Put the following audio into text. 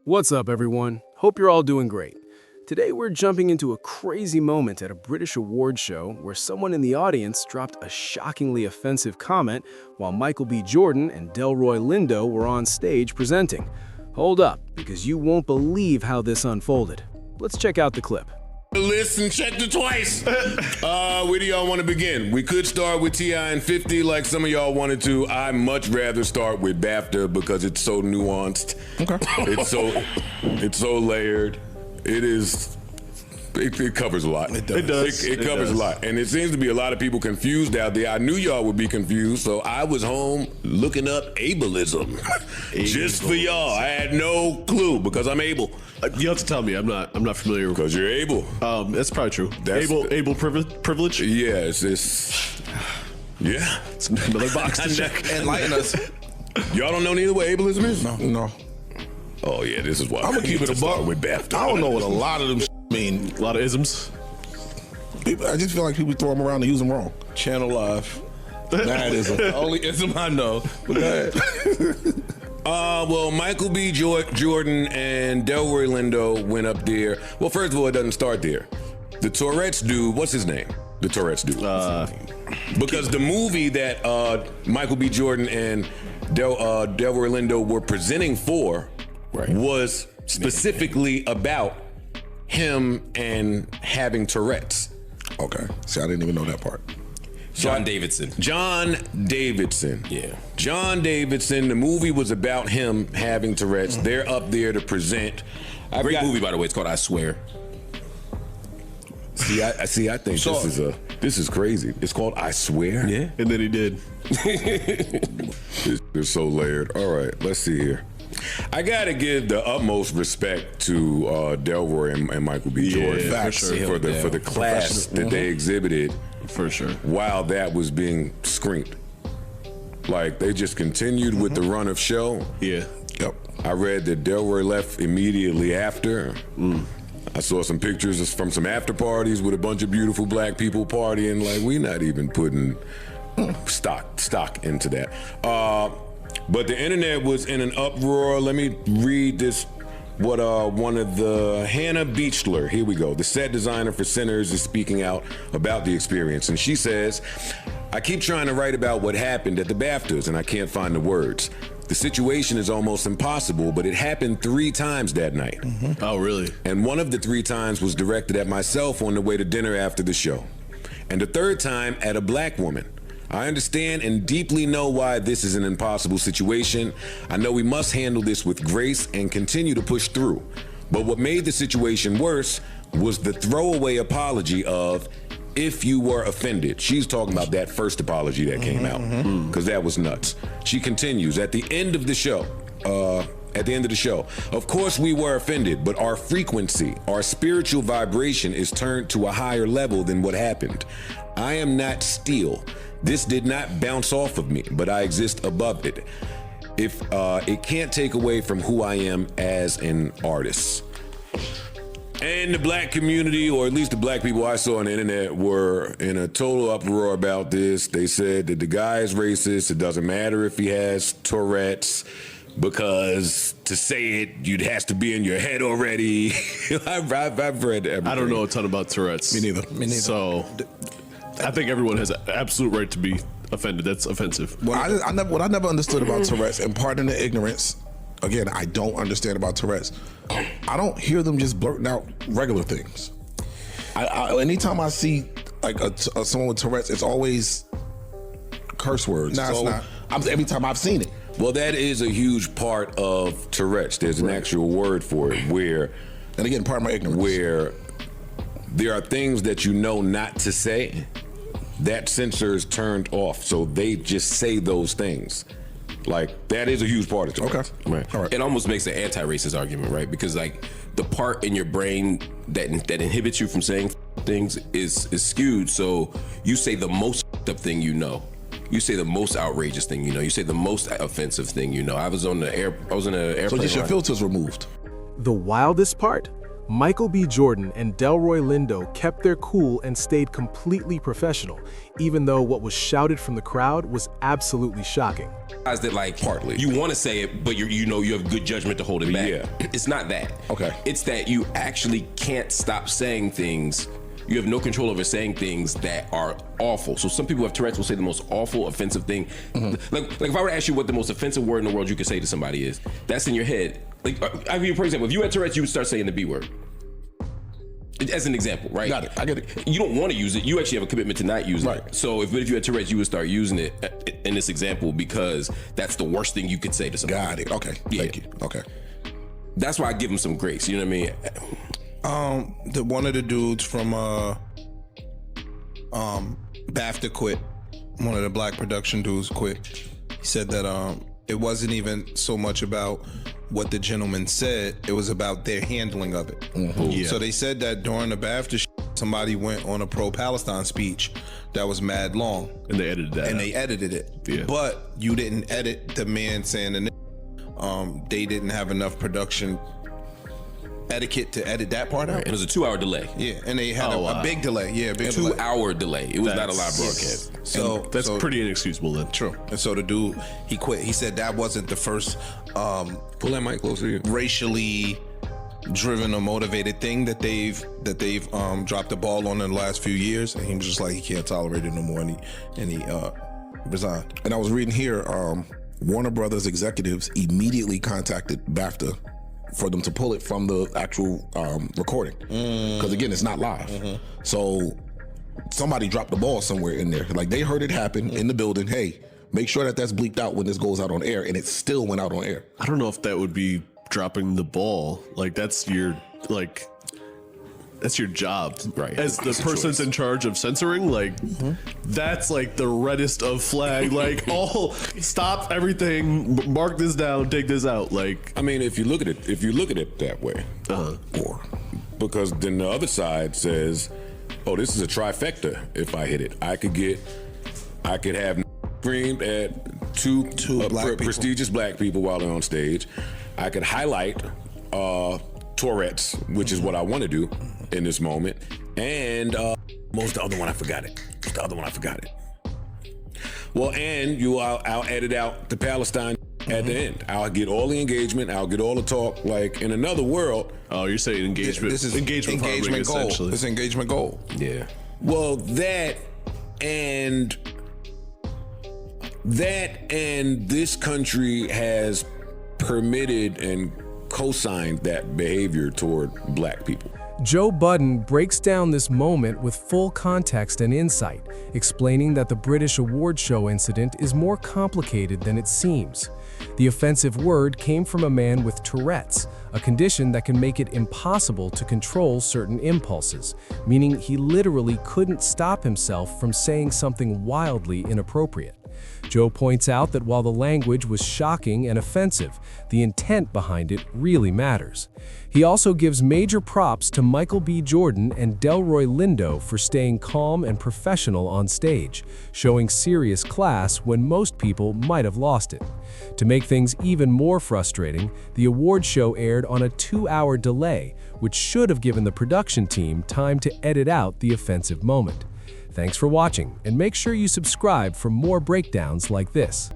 What's up, everyone? Hope you're all doing great. Today we're jumping into a crazy moment at a British award show where someone in the audience dropped a shockingly offensive comment while Michael B. Jordan and Delroy Lindo were on stage presenting. Hold up, because you won't believe how this unfolded. Let's check out the clip. Listen, checked it twice. Where do y'all want to begin? We could start with T.I. and 50 like some of y'all wanted to. I much rather start with BAFTA because it's so nuanced. Okay. It's so layered. It covers a lot. It does. It covers a lot. And it seems to be a lot of people confused out there. I knew y'all would be confused, so I was home looking up ableism. Just for y'all. I had no clue because I'm able. You have to tell me. I'm not familiar. Because you're able. That's probably true. Able privilege? Yeah, it's yeah. It's another box to check. Enlighten us. Y'all don't know neither what ableism is? No. Oh yeah, this is why I'm gonna keep it a buck with BAFTA. I don't know what a lot of them mean. A lot of isms. I just feel like people throw them around and use them wrong. Channel Live. That is the only ism I know. But go ahead. Well, Michael B. Jordan and Delroy Lindo went up there. Well, first of all, it doesn't start there. The Tourette's dude, what's his name? The Tourette's dude. Because the movie that Michael B. Jordan and Delroy Lindo were presenting for was specifically about him and having Tourette's. Okay. See, I didn't even know that part. John Davidson. Yeah. John Davidson. The movie was about him having Tourette's. They're up there to present. Great movie, by the way. It's called I Swear. See, I think this is crazy. It's called I Swear. Yeah. And then he did. They're so layered. All right, let's see here. I gotta give the utmost respect to Delroy and Michael B. Jordan for the class that they exhibited. For sure. While that was being screened. Like, they just continued with the run of show. Yeah. Yep. I read that Delroy left immediately after. I saw some pictures from some after parties with a bunch of beautiful black people partying. Like, we're not even putting stock into that. But the internet was in an uproar. Let me read this. What one of the Hannah Beachler, here we go, the set designer for Sinners, is speaking out about the experience. And she says, I keep trying to write about what happened at the BAFTAs and I can't find the words. The situation is almost impossible, but it happened 3 times that night. Oh, really? And one of the 3 times was directed at myself on the way to dinner after the show. And the 3rd time at a black woman. I understand and deeply know why this is an impossible situation. I know we must handle this with grace and continue to push through. But what made the situation worse was the throwaway apology of, if you were offended. She's talking about that first apology that came out, because that was nuts. She continues, at the end of the show, of course we were offended, but our frequency, our spiritual vibration is turned to a higher level than what happened. I am not steel. This did not bounce off of me, but I exist above it. If it can't take away from who I am as an artist. And the black community, or at least the black people I saw on the internet, were in a total uproar about this. They said that the guy is racist. It doesn't matter if he has Tourette's, because to say it, it has to be in your head already. I've read everything. I don't know a ton about Tourette's. Me neither. So I think everyone has an absolute right to be offended. That's offensive. What I never understood about Tourette's, and pardon the ignorance, again, I don't understand about Tourette's. I don't hear them just blurting out regular things. Anytime I see like someone with Tourette's, it's always curse words. No, it's not. Every time I've seen it. Well, that is a huge part of Tourette's. There's an actual word for it where, and again, pardon my ignorance, where there are things that you know not to say. That sensor is turned off, so they just say those things. Like, that is a huge part of it. Okay. Right. All right. It almost makes an anti-racist argument, right? Because like the part in your brain that inhibits you from saying things is skewed. So you say the most up thing you know. You say the most outrageous thing you know. You say the most offensive thing you know. I was in an airplane. So just your filters removed. The wildest part? Michael B. Jordan and Delroy Lindo kept their cool and stayed completely professional, even though what was shouted from the crowd was absolutely shocking. That like Partly. you want to say it, but you have good judgment to hold it back. Yeah. It's not that. Okay. It's that you actually can't stop saying things. You have no control over saying things that are awful. So some people who have Tourette's will say the most awful, offensive thing. Like if I were to ask you what the most offensive word in the world you could say to somebody is, that's in your head. Like, I mean, for example, if you had Tourette's, you would start saying the B word. As an example, right? Got it. I get it. You don't want to use it. You actually have a commitment to not using Right. it. So if you had Tourette's, you would start using it in this example because that's the worst thing you could say to somebody. Got it. Okay. Yeah. Thank you. Okay. That's why I give them some grace. You know what I mean? One of the dudes from BAFTA quit. One of the black production dudes quit. He said that it wasn't even so much about what the gentleman said, it was about their handling of it. Yeah. So they said that during the BAFTA somebody went on a pro-Palestine speech that was mad long. And they edited that. And out. they edited it. Yeah. But you didn't edit the man saying they didn't have enough production etiquette to edit that part out. And it was a 2-hour delay. Yeah, and they had Oh, a wow. big delay. Yeah, big delay. 2-hour delay. It was not a live That's- broadcast. So That's pretty inexcusable then. true. And so the dude, he quit. He said that wasn't the first Pull that mic closer to you. racially driven or motivated thing that they've dropped the ball on in the last few years. And he was just like, he can't tolerate it no more, and he resigned. And I was reading here, Warner Brothers executives immediately contacted BAFTA for them to pull it from the actual recording. Because again, it's not live. So somebody dropped the ball somewhere in there. Like they heard it happen in the building. Hey, make sure that that's bleeped out when this goes out on air. And it still went out on air. I don't know if that would be dropping the ball. Like that's your job, Right. As the person's in charge of censoring, like that's like the reddest of flag. Like, oh, stop everything, mark this down, take this out. Like, I mean, if you look at it that way, or because then the other side says, "Oh, this is a trifecta. If I hit it, I could have screamed at two black people. prestigious black people while they're on stage. I could highlight Tourette's, which is what I want to do in this moment, and most the other one I forgot it. Well, and I'll edit out the Palestine at the end. I'll get all the engagement. I'll get all the talk. Like in another world. oh, you're saying engagement. This is engagement farming, goal. essentially. This is engagement goal. Yeah. Well, that and this country has permitted and co-signed that behavior toward black people. Joe Budden breaks down this moment with full context and insight, explaining that the British award show incident is more complicated than it seems. The offensive word came from a man with Tourette's, a condition that can make it impossible to control certain impulses, meaning he literally couldn't stop himself from saying something wildly inappropriate. Joe points out that while the language was shocking and offensive, the intent behind it really matters. He also gives major props to Michael B. Jordan and Delroy Lindo for staying calm and professional on stage, showing serious class when most people might have lost it. To make things even more frustrating, the award show aired on a 2-hour delay, which should have given the production team time to edit out the offensive moment. Thanks for watching, and make sure you subscribe for more breakdowns like this.